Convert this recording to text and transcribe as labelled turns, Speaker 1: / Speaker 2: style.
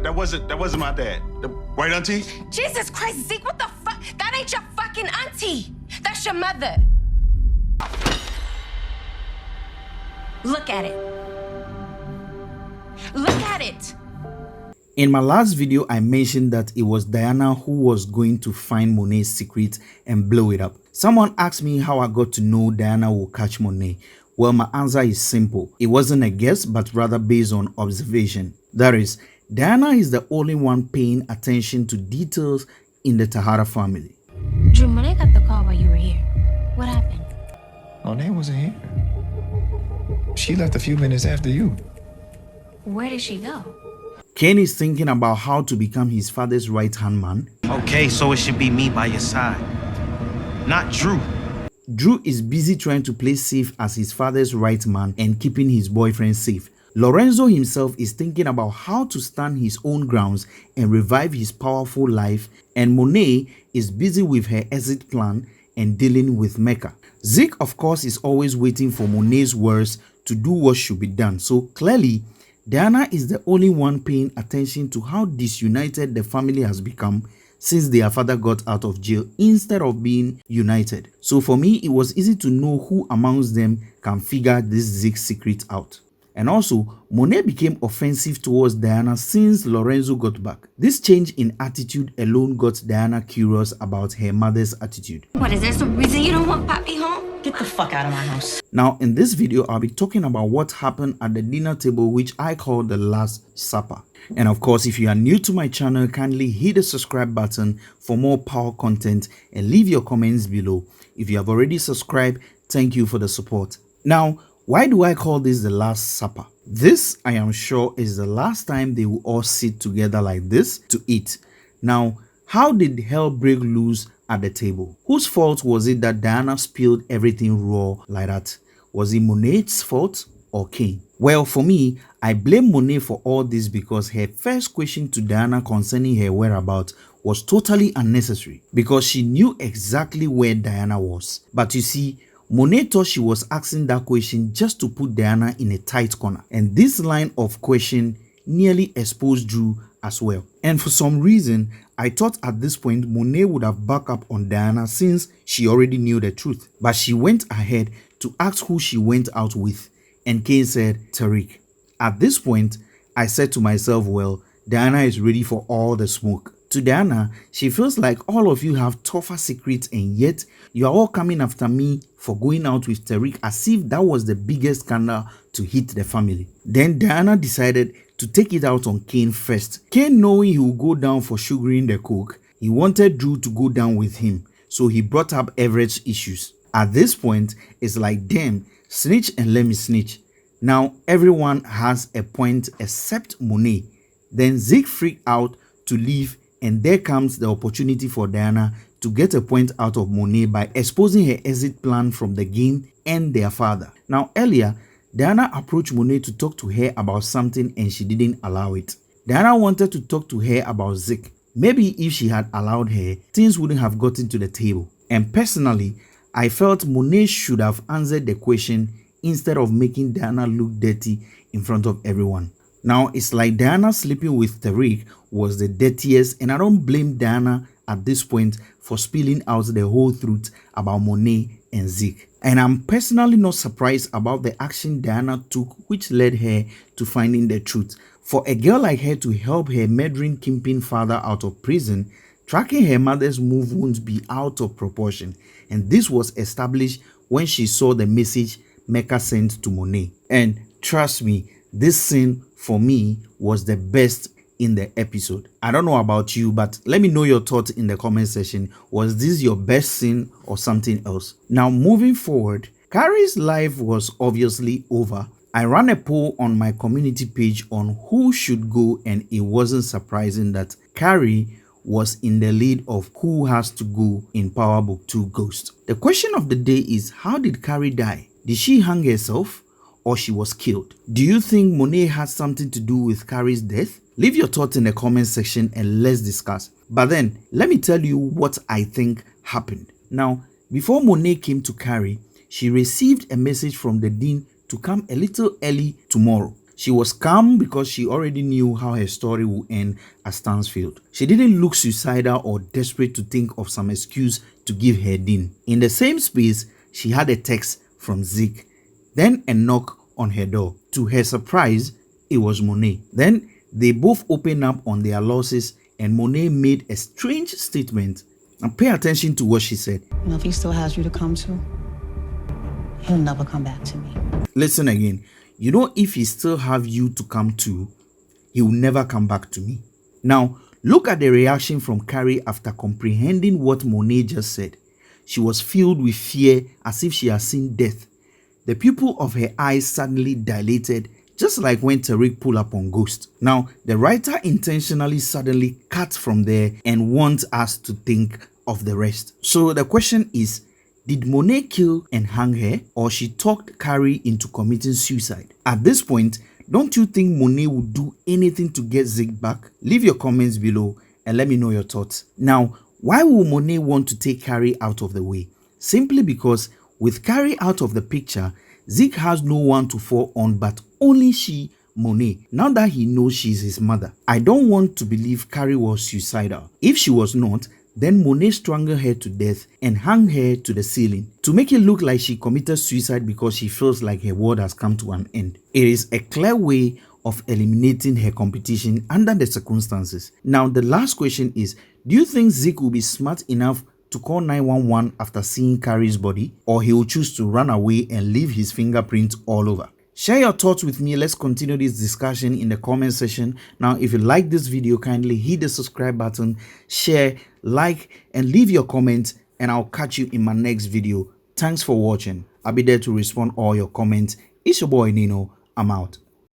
Speaker 1: That wasn't my dad. Right, Auntie?
Speaker 2: Jesus Christ, Zeke, what the fuck? That ain't your fucking auntie. That's your mother. Look at it. Look at it.
Speaker 3: In my last video, I mentioned that it was Diana who was going to find Monet's secret and blow it up. Someone asked me how I got to know Diana will catch Monet. Well, my answer is simple. It wasn't a guess, but rather based on observation. That is, Diana is the only one paying attention to details in the Tejada family.
Speaker 2: Drew, Monet got the call while you were here. What happened?
Speaker 4: Monet wasn't here. She left a few minutes after you.
Speaker 2: Where did she go?
Speaker 3: Cane is thinking about how to become his father's right-hand man.
Speaker 5: Okay, so it should be me by your side, not Drew.
Speaker 3: Drew is busy trying to play safe as his father's right man and keeping his boyfriend safe. Lorenzo himself is thinking about how to stand his own grounds and revive his powerful life, and Monet is busy with her exit plan and dealing with Mecca. Zeke, of course, is always waiting for Monet's words to do what should be done. So clearly, Diana is the only one paying attention to how disunited the family has become since their father got out of jail instead of being united. So for me, it was easy to know who amongst them can figure this Zeke secret out. And also, Monet became offensive towards Diana since Lorenzo got back. This change in attitude alone got Diana curious about her mother's attitude.
Speaker 2: What, is there some reason you don't want Papi home?
Speaker 6: Get the fuck out of my house.
Speaker 3: Now, in this video, I'll be talking about what happened at the dinner table, which I call the Last Supper. And of course, if you are new to my channel, kindly hit the subscribe button for more power content and leave your comments below. If you have already subscribed, thank you for the support. Now, why do I call this the Last Supper? This, I am sure, is the last time they will all sit together like this to eat. Now, how did hell break loose at the table? Whose fault was it that Diana spilled everything raw like that? Was it Monet's fault or Cane? Well, for me, I blame Monet for all this because her first question to Diana concerning her whereabouts was totally unnecessary because she knew exactly where Diana was. But you see, Monet thought she was asking that question just to put Diana in a tight corner. And this line of question nearly exposed Drew as well. And for some reason, I thought at this point Monet would have backed up on Diana since she already knew the truth. But she went ahead to ask who she went out with. And Cane said, Tariq. At this point, I said to myself, well, Diana is ready for all the smoke. To Diana, she feels like all of you have tougher secrets and yet you are all coming after me for going out with Tariq as if that was the biggest scandal to hit the family. Then Diana decided to take it out on Cane first. Cane, knowing he would go down for sugaring the coke, he wanted Drew to go down with him, so he brought up Everett's issues. At this point, it's like, damn, snitch and let me snitch. Now everyone has a point except Monet. Then Zeke freaked out to leave, and there comes the opportunity for Diana to get a point out of Monet by exposing her exit plan from the game and their father. Now earlier, Diana approached Monet to talk to her about something and she didn't allow it. Diana wanted to talk to her about Zeke. Maybe if she had allowed her, things wouldn't have gotten to the table. And personally, I felt Monet should have answered the question instead of making Diana look dirty in front of everyone. Now, it's like Diana sleeping with Tariq was the dirtiest, and I don't blame Diana at this point for spilling out the whole truth about Monet and Zeke. And I'm personally not surprised about the action Diana took, which led her to finding the truth. For a girl like her to help her murdering kingpin father out of prison, tracking her mother's move won't be out of proportion. And this was established when she saw the message Mecca sent to Monet. And trust me, this scene for me was the best in the episode. I don't know about you, but let me know your thoughts in the comment section. Was this your best scene or something else? Now moving forward, Carrie's life was obviously over. I ran a poll on my community page on who should go, and it wasn't surprising that Carrie was in the lead of who has to go in Power Book 2 Ghost. The question of the day is, how did Carrie die? Did she hang herself or she was killed? Do you think Monet had something to do with Carrie's death? Leave your thoughts in the comment section and let's discuss. But then, let me tell you what I think happened. Now, before Monet came to Carrie, she received a message from the dean to come a little early tomorrow. She was calm because she already knew how her story would end at Stansfield. She didn't look suicidal or desperate to think of some excuse to give her Dean. In the same space, she had a text from Zeke, then a knock on her door. To her surprise, it was Monet. Then they both opened up on their losses and Monet made a strange statement. And pay attention to what she said.
Speaker 6: You know, if he still has you to come to, he'll never come back to me.
Speaker 3: Listen again. You know, if he still have you to come to, he will never come back to me. Now, look at the reaction from Carrie after comprehending what Monet just said. She was filled with fear as if she had seen death. The pupil of her eyes suddenly dilated, just like when Tariq pulled up on Ghost. Now, the writer intentionally suddenly cut from there and wants us to think of the rest. So the question is, did Monet kill and hang her, or she talked Carrie into committing suicide? At this point, don't you think Monet would do anything to get Zeke back? Leave your comments below and let me know your thoughts. Now, why would Monet want to take Carrie out of the way? Simply because with Carrie out of the picture, Zeke has no one to fall on but only she, Monet, now that he knows she's his mother. I don't want to believe Carrie was suicidal. If she was not, then Monet strangled her to death and hung her to the ceiling to make it look like she committed suicide because she feels like her world has come to an end. It is a clear way of eliminating her competition under the circumstances. Now, the last question is, do you think Zeke will be smart enough to call 911 after seeing Carrie's body, or he will choose to run away and leave his fingerprints all over? Share your thoughts with me. Let's continue this discussion in the comment section. Now, if you like this video, kindly hit the subscribe button, share, like, and leave your comments, and I'll catch you in my next video. Thanks for watching. I'll be there to respond all your comments. It's your boy Nino. I'm out.